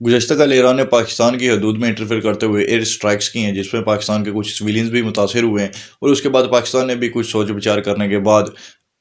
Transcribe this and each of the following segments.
گزشتہ کل ایران نے پاکستان کی حدود میں انٹرفیئر کرتے ہوئے ایئر اسٹرائکس کی ہیں، جس میں پاکستان کے کچھ سویلینز بھی متاثر ہوئے ہیں، اور اس کے بعد پاکستان نے بھی کچھ سوچ بچار کرنے کے بعد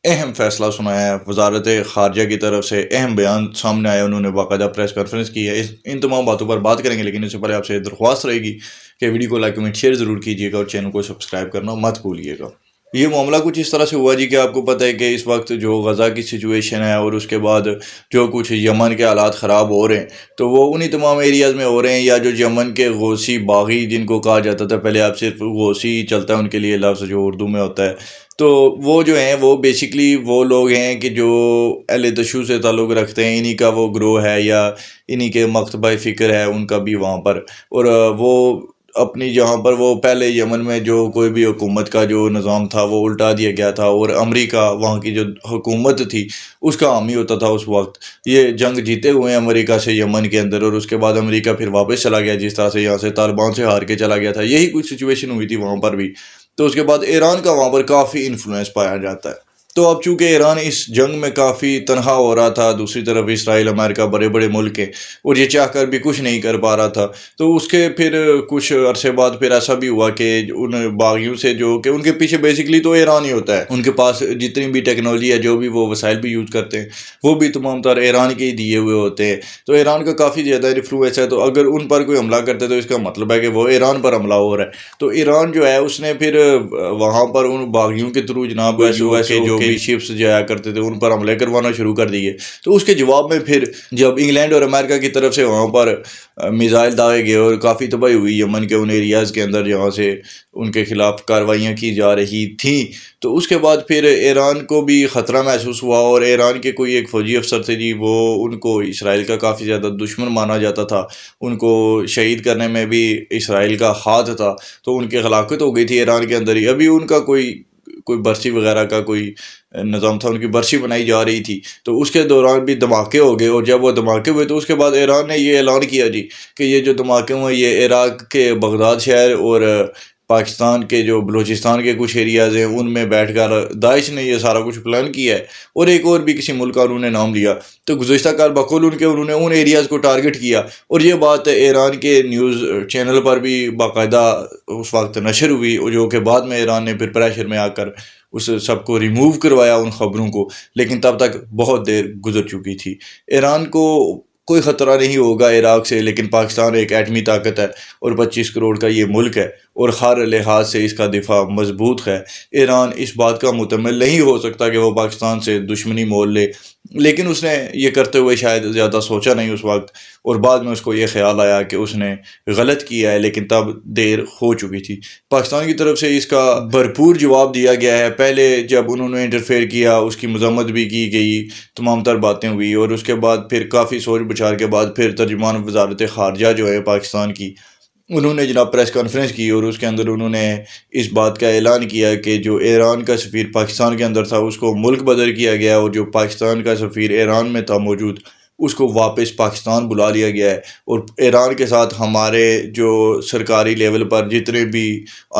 اہم فیصلہ سنایا ہے۔ وزارت خارجہ کی طرف سے اہم بیان سامنے آیا، انہوں نے باقاعدہ پریس کانفرنس کی ہے۔ ان تمام باتوں پر بات کریں گے، لیکن اس سے پہلے آپ سے درخواست رہے گی کہ ویڈیو کو لائک کمنٹ شیئر ضرور کیجیے گا اور چینل کو سبسکرائب کرنا مت بھولیے گا۔ یہ معاملہ کچھ اس طرح سے ہوا جی کہ آپ کو پتہ ہے کہ اس وقت جو غزہ کی سچویشن ہے اور اس کے بعد جو کچھ یمن کے حالات خراب ہو رہے ہیں، تو وہ انہی تمام ایریاز میں ہو رہے ہیں، یا جو یمن کے غوثی باغی جن کو کہا جاتا تھا پہلے، آپ صرف غوثی چلتا ہے ان کے لیے لفظ جو اردو میں ہوتا ہے، تو وہ جو ہیں وہ بیسیکلی وہ لوگ ہیں کہ جو اہل تشیع سے تعلق رکھتے ہیں، انہی کا وہ گروہ ہے یا انہی کے مکتبہ فکر ہے ان کا بھی وہاں پر، اور وہ اپنی جہاں پر وہ پہلے یمن میں جو کوئی بھی حکومت کا جو نظام تھا وہ الٹا دیا گیا تھا، اور امریکہ وہاں کی جو حکومت تھی اس کا حامی ہوتا تھا اس وقت۔ یہ جنگ جیتے ہوئے ہیں امریکہ سے یمن کے اندر، اور اس کے بعد امریکہ پھر واپس چلا گیا، جس طرح سے یہاں سے طالبان سے ہار کے چلا گیا تھا، یہی کچھ سچویشن ہوئی تھی وہاں پر بھی۔ تو اس کے بعد ایران کا وہاں پر کافی انفلوئنس پایا جاتا ہے۔ تو اب چونکہ ایران اس جنگ میں کافی تنہا ہو رہا تھا، دوسری طرف اسرائیل امریکہ بڑے بڑے ملک ہیں، اور یہ چاہ کر بھی کچھ نہیں کر پا رہا تھا، تو اس کے پھر کچھ عرصے بعد پھر ایسا بھی ہوا کہ ان باغیوں سے، جو کہ ان کے پیچھے بیسیکلی تو ایران ہی ہوتا ہے، ان کے پاس جتنی بھی ٹیکنالوجی ہے، جو بھی وہ وسائل بھی یوز کرتے ہیں، وہ بھی تمام تر ایران کے ہی دیے ہوئے ہوتے ہیں۔ تو ایران کا کافی زیادہ انفلوئنس ہے، تو اگر ان پر کوئی حملہ کرتے تو اس کا مطلب ہے کہ وہ ایران پر حملہ ہو رہا ہے۔ تو ایران جو ہے اس نے پھر وہاں پر ان باغیوں کے تھرو جناب جو بھی شپس جایا کرتے تھے ان پر حملے کروانا شروع کر دیے۔ تو اس کے جواب میں پھر جب انگلینڈ اور امریکہ کی طرف سے وہاں پر میزائل داغے گئے اور کافی تباہی ہوئی یمن کے ان ایریاز کے اندر جہاں سے ان کے خلاف کارروائیاں کی جا رہی تھیں، تو اس کے بعد پھر ایران کو بھی خطرہ محسوس ہوا، اور ایران کے کوئی ایک فوجی افسر تھے جی، وہ ان کو اسرائیل کا کافی زیادہ دشمن مانا جاتا تھا، ان کو شہید کرنے میں بھی اسرائیل کا ہاتھ تھا، تو ان کی ہلاکت ہو گئی تھی ایران کے اندر ہی۔ ابھی ان کا کوئی برسی وغیرہ کا کوئی نظام تھا، ان کی برسی بنائی جا رہی تھی، تو اس کے دوران بھی دھماکے ہو گئے، اور جب وہ دھماکے ہوئے تو اس کے بعد ایران نے یہ اعلان کیا جی کہ یہ جو دھماکے ہوئے یہ عراق کے بغداد شہر اور پاکستان کے جو بلوچستان کے کچھ ایریاز ہیں ان میں بیٹھ کر داعش نے یہ سارا کچھ پلان کیا ہے، اور ایک اور بھی کسی ملک کا انہوں نے نام لیا۔ تو گزشتہ کال بقول ان کے انہوں نے ان ایریاز کو ٹارگٹ کیا، اور یہ بات ایران کے نیوز چینل پر بھی باقاعدہ اس وقت نشر ہوئی، جو کہ بعد میں ایران نے پھر پریشر میں آ کر اس سب کو ریموو کروایا ان خبروں کو، لیکن تب تک بہت دیر گزر چکی تھی۔ ایران کو کوئی خطرہ نہیں ہوگا عراق سے، لیکن پاکستان ایک ایٹمی طاقت ہے اور 25 کروڑ کا یہ ملک ہے، اور ہر لحاظ سے اس کا دفاع مضبوط ہے۔ ایران اس بات کا متحمل نہیں ہو سکتا کہ وہ پاکستان سے دشمنی مول لے، لیکن اس نے یہ کرتے ہوئے شاید زیادہ سوچا نہیں اس وقت، اور بعد میں اس کو یہ خیال آیا کہ اس نے غلط کیا ہے، لیکن تب دیر ہو چکی تھی۔ پاکستان کی طرف سے اس کا بھرپور جواب دیا گیا ہے۔ پہلے جب انہوں نے انٹرفیئر کیا اس کی مذمت بھی کی گئی، تمام تر باتیں ہوئی، اور اس کے بعد پھر کافی سوچ بچار کے بعد پھر ترجمان وزارت خارجہ جو ہے پاکستان کی، انہوں نے جناب پریس کانفرنس کی، اور اس کے اندر انہوں نے اس بات کا اعلان کیا کہ جو ایران کا سفیر پاکستان کے اندر تھا اس کو ملک بدر کیا گیا، اور جو پاکستان کا سفیر ایران میں تھا موجود اس کو واپس پاکستان بلا لیا گیا ہے، اور ایران کے ساتھ ہمارے جو سرکاری لیول پر جتنے بھی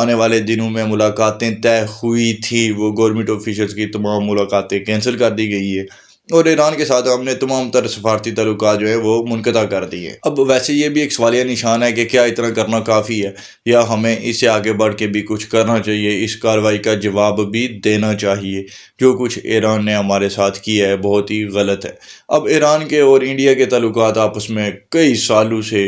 آنے والے دنوں میں ملاقاتیں طے ہوئی تھی، وہ گورنمنٹ آفیشلز کی تمام ملاقاتیں کینسل کر دی گئی ہے، اور ایران کے ساتھ ہم نے تمام تر سفارتی تعلقات جو ہیں وہ منقطع کر دیے۔ اب ویسے یہ بھی ایک سوالیہ نشان ہے کہ کیا اتنا کرنا کافی ہے، یا ہمیں اس سے آگے بڑھ کے بھی کچھ کرنا چاہیے، اس کارروائی کا جواب بھی دینا چاہیے۔ جو کچھ ایران نے ہمارے ساتھ کیا ہے بہت ہی غلط ہے۔ اب ایران کے اور انڈیا کے تعلقات آپس میں کئی سالوں سے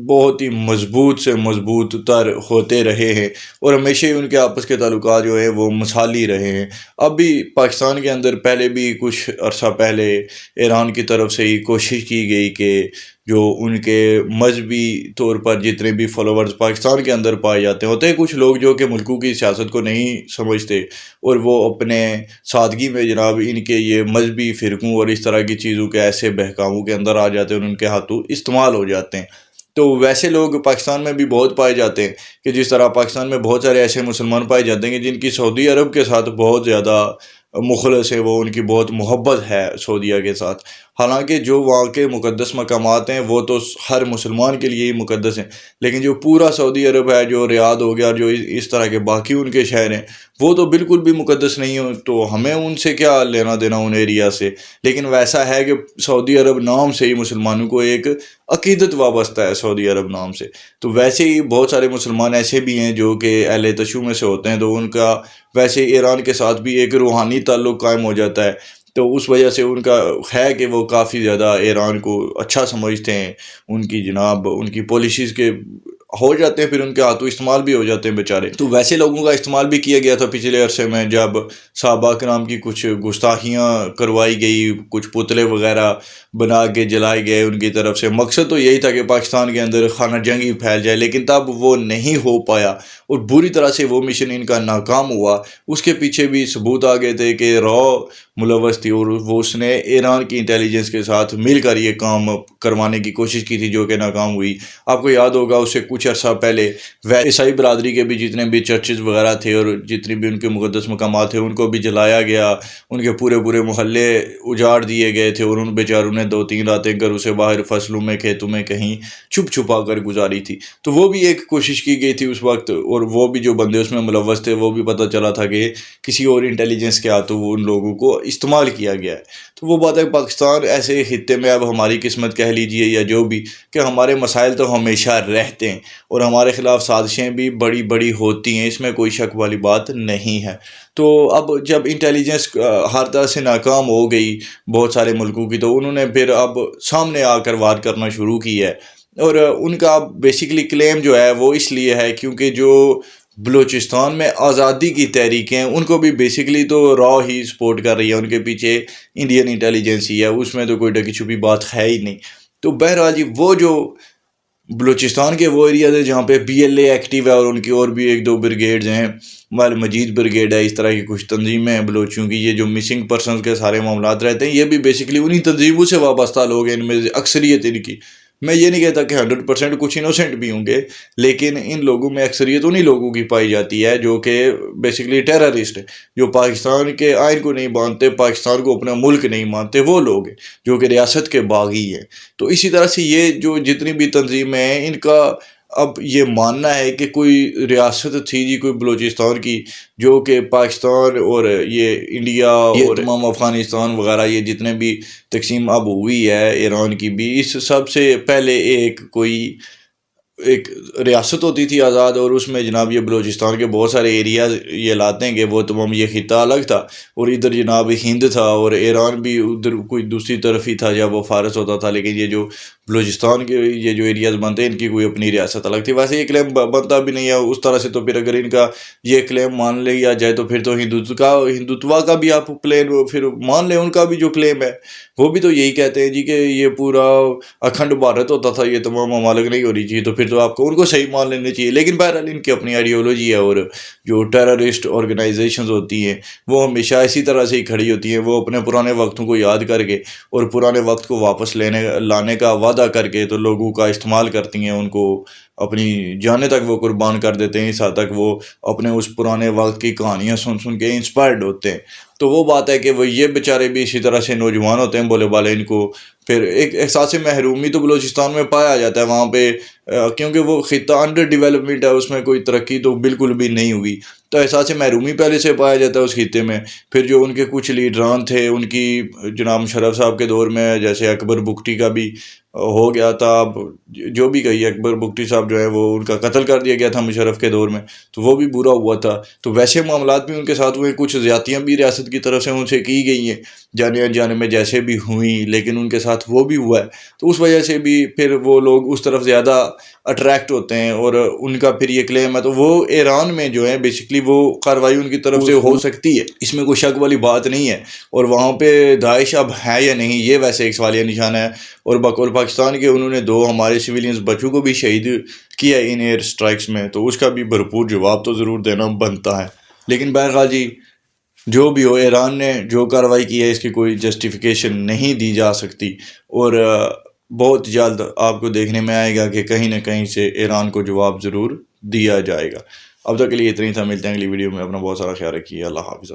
بہت ہی مضبوط سے مضبوط تر ہوتے رہے ہیں، اور ہمیشہ ہی ان کے آپس کے تعلقات جو ہیں وہ مثالی رہے ہیں۔ اب بھی پاکستان کے اندر پہلے بھی کچھ عرصہ پہلے ایران کی طرف سے ہی کوشش کی گئی کہ جو ان کے مذہبی طور پر جتنے بھی فالوورز پاکستان کے اندر پائے جاتے ہیں، ہوتے ہیں کچھ لوگ جو کہ ملکوں کی سیاست کو نہیں سمجھتے، اور وہ اپنے سادگی میں جناب ان کے یہ مذہبی فرقوں اور اس طرح کی چیزوں کے ایسے بہکاووں کے اندر آ جاتے ہیں اور ان کے ہاتھوں استعمال ہو جاتے ہیں۔ تو ویسے لوگ پاکستان میں بھی بہت پائے جاتے ہیں، کہ جس طرح پاکستان میں بہت سارے ایسے مسلمان پائے جاتے ہیں کہ جن کی سعودی عرب کے ساتھ بہت زیادہ مخلص ہے، وہ ان کی بہت محبت ہے سعودیہ کے ساتھ، حالانکہ جو وہاں کے مقدس مقامات ہیں وہ تو ہر مسلمان کے لیے ہی مقدس ہیں، لیکن جو پورا سعودی عرب ہے، جو ریاض ہو گیا، جو اس طرح کے باقی ان کے شہر ہیں، وہ تو بالکل بھی مقدس نہیں ہو، تو ہمیں ان سے کیا لینا دینا ان ایریا سے۔ لیکن ویسا ہے کہ سعودی عرب نام سے ہی مسلمانوں کو ایک عقیدت وابستہ ہے سعودی عرب نام سے، تو ویسے ہی بہت سارے مسلمان ایسے بھی ہیں جو کہ اہل تشیع میں سے ہوتے ہیں، تو ان کا ویسے ایران کے ساتھ بھی ایک روحانی تعلق قائم ہو جاتا ہے، تو اس وجہ سے ان کا ہے کہ وہ کافی زیادہ ایران کو اچھا سمجھتے ہیں، ان کی جناب ان کی پالیسیز کے ہو جاتے ہیں، پھر ان کے ہاتھوں استعمال بھی ہو جاتے ہیں بیچارے۔ تو ویسے لوگوں کا استعمال بھی کیا گیا تھا پچھلے عرصے میں، جب صحابہ کرام کی کچھ گستاخیاں کروائی گئی، کچھ پتلے وغیرہ بنا کے جلائے گئے ان کی طرف سے۔ مقصد تو یہی تھا کہ پاکستان کے اندر خانہ جنگی پھیل جائے، لیکن تب وہ نہیں ہو پایا اور بری طرح سے وہ مشن ان کا ناکام ہوا۔ اس کے پیچھے بھی ثبوت آ گئے تھے کہ را ملوث تھی، اور وہ اس نے ایران کی انٹیلیجنس کے ساتھ مل کر یہ کام کروانے کی کوشش کی تھی، جو کہ ناکام ہوئی۔ آپ کو یاد ہوگا اس سے کچھ عرصہ پہلے عیسائی برادری کے بھی جتنے بھی چرچز وغیرہ تھے اور جتنی بھی ان کے مقدس مقامات تھے، ان کو بھی جلایا گیا، ان کے پورے محلے اجاڑ دیے گئے تھے، اور ان بیچاروں نے 2-3 راتیں گھروں سے باہر فصلوں میں کھیتوں میں کہیں چھپا کر گزاری تھی۔ تو وہ بھی ایک کوشش کی گئی تھی اس وقت، اور وہ بھی جو بندے اس میں ملوث تھے وہ بھی پتہ چلا تھا کہ کسی اور انٹیلیجنس کے ہاتھوں وہ ان لوگوں کو استعمال کیا گیا ہے۔ تو وہ بات ہے، پاکستان ایسے خطے میں اب ہماری قسمت کہہ لیجئے یا جو بھی، کہ ہمارے مسائل تو ہمیشہ رہتے ہیں اور ہمارے خلاف سازشیں بھی بڑی ہوتی ہیں، اس میں کوئی شک والی بات نہیں ہے۔ تو اب جب انٹیلیجنس ہر طرح سے ناکام ہو گئی بہت سارے ملکوں کی، تو انہوں نے پھر اب سامنے آ کر وار کرنا شروع کی ہے، اور ان کا بیسیکلی کلیم جو ہے وہ اس لیے ہے کیونکہ جو بلوچستان میں آزادی کی تحریکیں ان کو بھی بیسیکلی تو را ہی سپورٹ کر رہی ہے، ان کے پیچھے انڈین انٹیلیجنس ہی ہے، اس میں تو کوئی ڈکی چھپی بات ہے ہی نہیں۔ تو بہرحال جی، وہ جو بلوچستان کے وہ ایریاز ہیں جہاں پہ BLA ایکٹیو ہے، اور ان کی اور بھی 1-2 بریگیڈز ہیں، مال مجید بریگیڈ ہے، اس طرح کی کچھ تنظیمیں ہیں بلوچیوں کی۔ یہ جو مسنگ پرسنز کے سارے معاملات رہتے ہیں، یہ بھی بیسیکلی انہی تنظیموں سے وابستہ لوگ ہیں، ان میں اکثریت ان کی، میں یہ نہیں کہتا کہ 100% کچھ انوسنٹ بھی ہوں گے، لیکن ان لوگوں میں اکثریت انہی لوگوں کی پائی جاتی ہے جو کہ بیسیکلی ٹیررسٹ ہیں، جو پاکستان کے آئین کو نہیں مانتے، پاکستان کو اپنا ملک نہیں مانتے، وہ لوگ ہیں جو کہ ریاست کے باغی ہیں۔ تو اسی طرح سے یہ جو جتنی بھی تنظیمیں ہیں، ان کا اب یہ ماننا ہے کہ کوئی ریاست تھی جی، کوئی بلوچستان کی، جو کہ پاکستان اور یہ انڈیا اور تمام افغانستان وغیرہ یہ جتنے بھی تقسیم اب ہوئی ہے ایران کی بھی، اس سب سے پہلے ایک ریاست ہوتی تھی آزاد، اور اس میں جناب یہ بلوچستان کے بہت سارے ایریاز یہ لاتے ہیں کہ وہ تمام یہ خطہ الگ تھا، اور ادھر جناب ہند تھا، اور ایران بھی ادھر کوئی دوسری طرف ہی تھا جب وہ فارس ہوتا تھا، لیکن یہ جو بلوچستان کے یہ جو ایریاز بنتے ہیں ان کی کوئی اپنی ریاست الگ تھی۔ ویسے یہ کلیم بنتا بھی نہیں ہے اس طرح سے، تو پھر اگر ان کا یہ کلیم مان لیا جائے تو پھر تو ہندوتوا کا بھی آپ پلین پھر مان لیں، ان کا بھی جو کلیم ہے وہ بھی تو یہی کہتے ہیں جی کہ یہ پورا اکھنڈ بھارت ہوتا تھا، یہ تمام ممالک نہیں ہو رہی چاہیے، تو پھر تو آپ کو ان کو صحیح مان لینے چاہیے۔ لیکن بہرحال ان کی اپنی آئیڈیالوجی ہے، اور جو ٹیررسٹ آرگنائزیشنز ہوتی ہیں وہ ہمیشہ اسی طرح سے ہی کھڑی ہوتی ہیں، وہ اپنے پرانے وقتوں کو یاد کر کے اور پرانے وقت کو واپس لانے کا وعدہ کر کے تو لوگوں کا استعمال کرتی ہیں، ان کو اپنی جانے تک وہ قربان کر دیتے ہیں، اس حد تک وہ اپنے اس پرانے وقت کی کہانیاں سن کے انسپائرڈ ہوتے ہیں۔ تو وہ بات ہے کہ وہ یہ بیچارے بھی اسی طرح سے نوجوان ہوتے ہیں بولے بالے، ان کو پھر ایک احساس محرومی تو بلوچستان میں پایا جاتا ہے وہاں پہ، کیونکہ وہ خطہ انڈر ڈیولپمنٹ ہے، اس میں کوئی ترقی تو بالکل بھی نہیں ہوئی، تو احساس محرومی پہلے سے پایا جاتا ہے اس خطے میں۔ پھر جو ان کے کچھ لیڈران تھے، ان کی جناب مشرف صاحب کے دور میں، جیسے اکبر بگٹی کا بھی ہو گیا تھا، اب جو بھی کہیے، اکبر بگٹی صاحب جو ہے وہ ان کا قتل کر دیا گیا تھا مشرف کے دور میں، تو وہ بھی برا ہوا تھا۔ تو ویسے معاملات بھی ان کے ساتھ ہوئے، کچھ زیادتیاں بھی ریاست کی طرف سے ان سے کی گئی ہیں جانے انجانے میں جیسے بھی ہوئیں، لیکن ان کے ساتھ وہ بھی ہوا ہے، تو اس وجہ سے بھی پھر وہ لوگ اس طرف زیادہ اٹریکٹ ہوتے ہیں، اور ان کا پھر یہ کلیم ہے، تو وہ ایران میں جو ہے بیسیکلی وہ کارروائی ان کی طرف سے ہو سکتی ہے، اس میں کوئی شک والی بات نہیں ہے۔ اور وہاں پہ داعش اب ہے یا نہیں، یہ ویسے ایک سوالیہ نشان ہے، اور بقول پاکستان کے انہوں نے 2 ہمارے سویلینز بچوں کو بھی شہید کیا ان ایئر سٹرائکس میں، تو اس کا بھی بھرپور جواب تو ضرور دینا بنتا ہے۔ لیکن بہرحال جی، جو بھی ہو، ایران نے جو کارروائی کی ہے اس کی کوئی جسٹیفیکیشن نہیں دی جا سکتی، اور بہت جلد آپ کو دیکھنے میں آئے گا کہ کہیں نہ کہیں سے ایران کو جواب ضرور دیا جائے گا۔ اب تک کے لیے اتنی تھا، ملتے ہیں اگلی ویڈیو میں، اپنا بہت سارا خیال رکھیے، اللہ حافظ۔